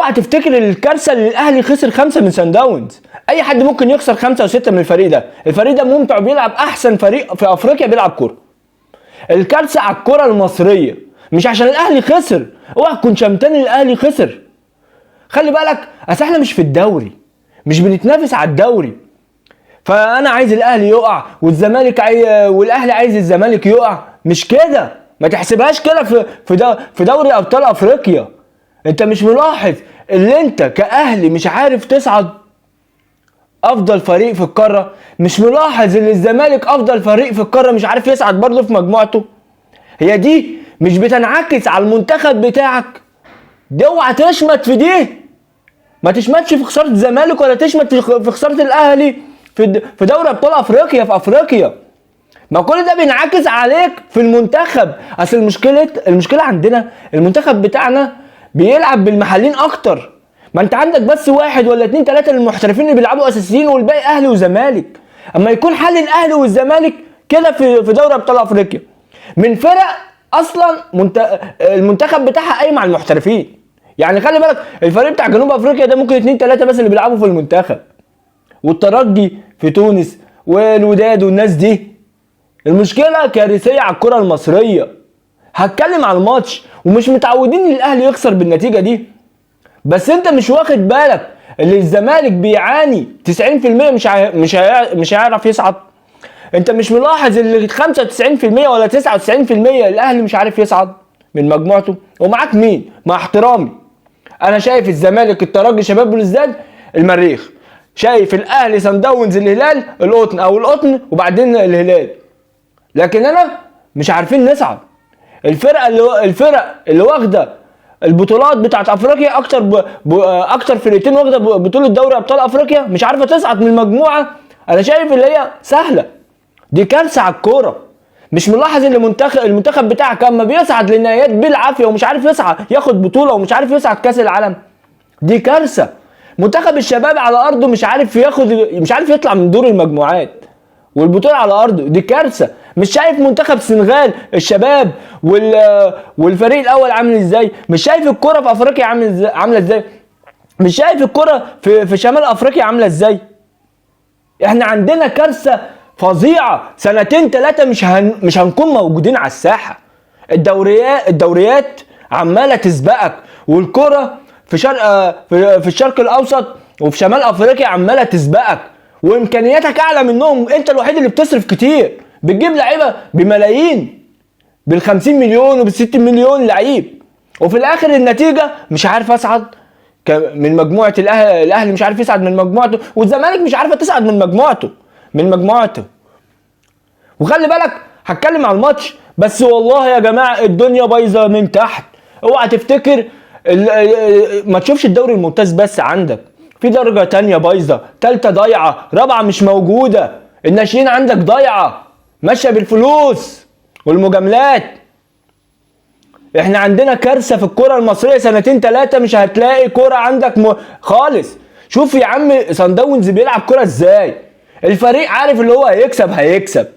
اوعى تفتكر الكارثه اللي الاهلي خسر 5 من سان داونز. اي حد ممكن يخسر 5 و6 من الفريق ده. الفريق ده ممتع وبيلعب احسن فريق في افريقيا بيلعب كوره. الكارثه على الكوره المصريه، مش عشان الاهلي خسر. اوعى تكون شمتان الاهلي خسر. خلي بالك اصل احنا مش في الدوري، مش بنتنافس على الدوري. فانا عايز الاهلي يقع والزمالك والاهلي عايز الزمالك يقع. مش كده، ما تحسبهاش كده في دوري ابطال افريقيا. انت مش ملاحظ اللي انت كاهلي مش عارف تصعد افضل فريق في القاره؟ مش ملاحظ ان الزمالك افضل فريق في القاره مش عارف يصعد برضه في مجموعته؟ هي دي مش بتنعكس على المنتخب بتاعك؟ دي اوعى تشمت في دي. ما تشمتش في خساره الزمالك ولا تشمت في خساره الاهلي في دوري ابطال افريقيا في افريقيا. ما كل ده بينعكس عليك في المنتخب. اصل المشكله عندنا المنتخب بتاعنا بيلعب بالمحلين اكتر. ما انت عندك بس 1 ولا 2 3 المحترفين اللي بيلعبوا اساسيين والباقي اهلي وزمالك. اما يكون حل الاهلي والزمالك كده في دوري ابطال افريقيا من فرق اصلا المنتخب بتاعها قايم على المحترفين. يعني خلي بالك الفريق بتاع جنوب افريقيا ده ممكن 2 3 بس اللي بيلعبوا في المنتخب، والترجي في تونس والوداد والناس دي. المشكله كارثيه على الكره المصريه. هتكلم على الماتش ومش متعودين ان الاهلي يخسر بالنتيجه دي، بس انت مش واخد بالك اللي الزمالك بيعاني 90% مش هيعرف يصعد. انت مش ملاحظ اللي 95% ولا 99% الاهلي مش عارف يصعد من مجموعته. ومعاك مين؟ مع احترامي انا شايف الزمالك الترجي شباب بلوزداد المريخ، شايف الاهلي سان داونز الهلال القطن او القطن وبعدين الهلال. لكن انا مش عارفين نصعد. الفرق اللي واخده البطولات بتاعت افريقيا اكتر فرقتين واخده بطوله دوري ابطال افريقيا مش عارفه تصعد من المجموعه. انا شايف اللي هي سهله. دي كارثه على الكوره. مش ملاحظ ان المنتخب بتاعك اما بيصعد للنهائيات بالعافيه ومش عارف يصعد ياخد بطوله ومش عارف يصعد كاس العالم؟ دي كارثه. منتخب الشباب على ارضه مش عارف يطلع من دور المجموعات والبطوله على ارضه. دي كارثه. مش شايف منتخب السنغال الشباب والفريق الاول عامل ازاي؟ مش شايف الكره في افريقيا عامله ازاي؟ مش شايف الكره في شمال افريقيا عامله ازاي؟ احنا عندنا كارثه فظيعه. 2 3 مش هنكون موجودين على الساحه. الدوريات عماله تسبقك، والكره في الشرق الاوسط وفي شمال افريقيا عماله تسبقك، وامكانياتك اعلى منهم. انت الوحيد اللي بتصرف كتير، بتجيب لعيبه بملايين، بال50 مليون وبال60 مليون لعيب، وفي الاخر النتيجه مش عارف اصعد من مجموعه الاهلي مش عارف يصعد من مجموعته، والزمالك مش عارفه تصعد من مجموعته. وخلي بالك هتكلم على الماتش بس والله يا جماعه الدنيا بايظه من تحت. اوعى تفتكر ما تشوفش الدوري الممتاز بس، عندك في درجه تانية بايظه، تالتة ضايعه، رابعه مش موجوده، الناشئين عندك ضايعه ماشيه بالفلوس والمجاملات. احنا عندنا كارثه في الكره المصريه. 2 3 مش هتلاقي كره عندك خالص. شوف يا عم سان داونز بيلعب كره ازاي. الفريق عارف اللي هو هيكسب.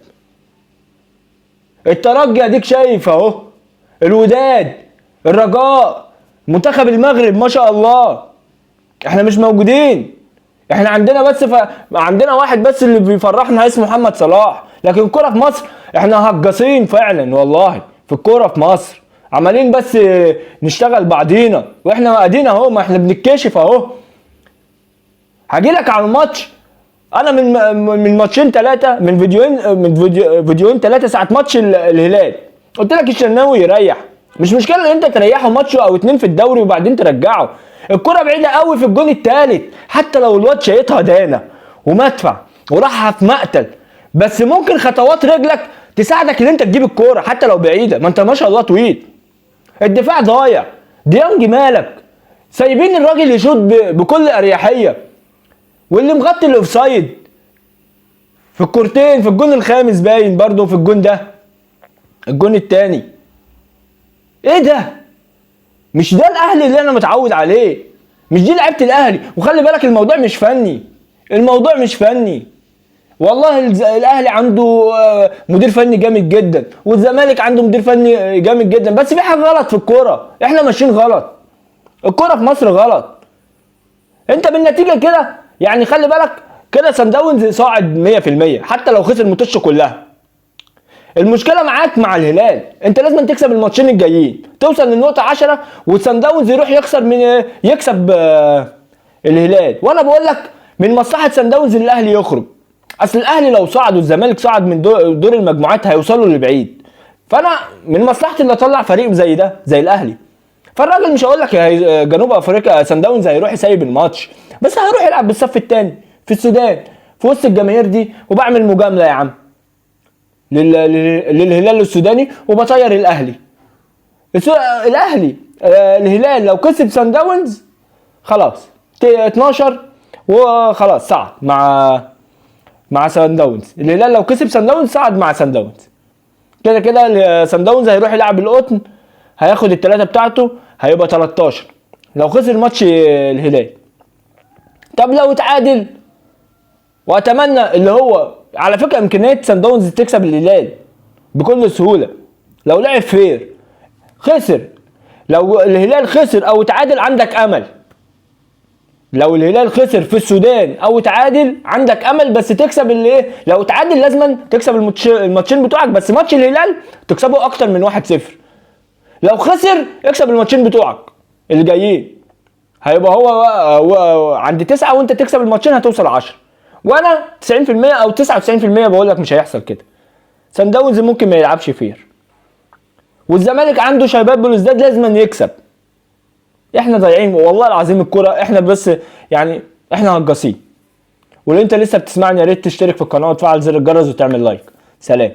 الترجي اديك شايف اهو، الوداد، الرجاء، منتخب المغرب ما شاء الله. احنا مش موجودين. احنا عندنا واحد بس اللي بيفرحنا اسمه محمد صلاح. لكن الكرة في مصر احنا هجاصين فعلا والله. في الكرة في مصر عمالين بس نشتغل بعضينا، واحنا ادينا اهو، ما احنا بنتكشف اهو. هجيلك على الماتش. انا من ماتشين 3 من فيديوهين 3 ساعة ماتش الهلال قلت لك الشناوي يريح. مش مشكلة ان انت تريحه ماتش او 2 في الدوري وبعدين ترجعه. الكرة بعيدة قوي في الجون الثالث، حتى لو الواد شايطها دانا ومدفع وراحها في مقتل، بس ممكن خطوات رجلك تساعدك ان انت تجيب الكرة حتى لو بعيدة. ما انت ما شاء الله طويل. الدفاع ضايع. ديانج مالك؟ سايبين الراجل يشوط بكل اريحية، واللي مغطي الاوفسايد في الكورتين في الجون الخامس باين برضه، في الجون ده الجون الثاني. ايه ده؟ مش ده الاهلي اللي انا متعود عليه. مش دي لعيبه الاهلي. وخلي بالك الموضوع مش فني. والله الاهلي عنده مدير فني جامد جدا، والزمالك عنده مدير فني جامد جدا، بس في حاجه غلط في الكوره. احنا ماشيين غلط. الكوره في مصر غلط. انت بالنتيجه كده يعني خلي بالك كده سان داونز صاعد 100% حتى لو خسر ماتش كلها. المشكله معاك مع الهلال، انت لازم تكسب الماتشين الجايين توصل للنقطه 10 وسان داونز يروح يخسر من يكسب الهلال. وانا بقول لك من مصلحه سان داونز ان الاهلي يخرج، اصل الاهلي لو صعد والزمالك صعد من دور المجموعات هيوصلوا لبعيد، فانا من مصلحتي ان اطلع فريق زي ده زي الاهلي. فالراجل مش هقول لك جنوب افريقيا سان داونز هيروح يسيب الماتش، بس هيروح يلعب بالصف الثاني في السودان في وسط الجماهير دي وبعمل مجامله يا عم للهلال السوداني وبطير الاهلي. الاهلي الهلال لو كسب سان داونز خلاص 12 وخلاص صعد مع سان داونز. الهلال لو كسب سان داونز صعد مع سان داونز. كده كده سان داونز هيروح يلعب القطن هياخد الثلاثه بتاعته هيبقى 13 لو خسر ماتش الهلال. طب لو اتعادل، واتمنى اللي هو على فكره امكانيه سان داونز تكسب الهلال بكل سهوله لو لعب فير. خسر، لو الهلال خسر او اتعادل عندك امل. لو الهلال خسر في السودان او اتعادل عندك امل، بس تكسب اللي ايه، لو اتعادل لازما تكسب الماتشين بتوعك، بس ماتش الهلال تكسبه اكتر من 1-0. لو خسر اكسب الماتشين بتوعك اللي جايين، هيبقى هو عند 9 وانت تكسب الماتشين هتوصل 10. وانا 90% او 99% بقول لك مش هيحصل كده. سان داونز ممكن ما يلعبش فير، والزمالك عنده شباب بلوزداد لازم يكسب. احنا ضايعين والله العظيم الكرة، احنا بس يعني احنا هجاصين. ولو انت لسه بتسمعني يا ريت تشترك في القناه وتفعل زر الجرس وتعمل لايك. سلام.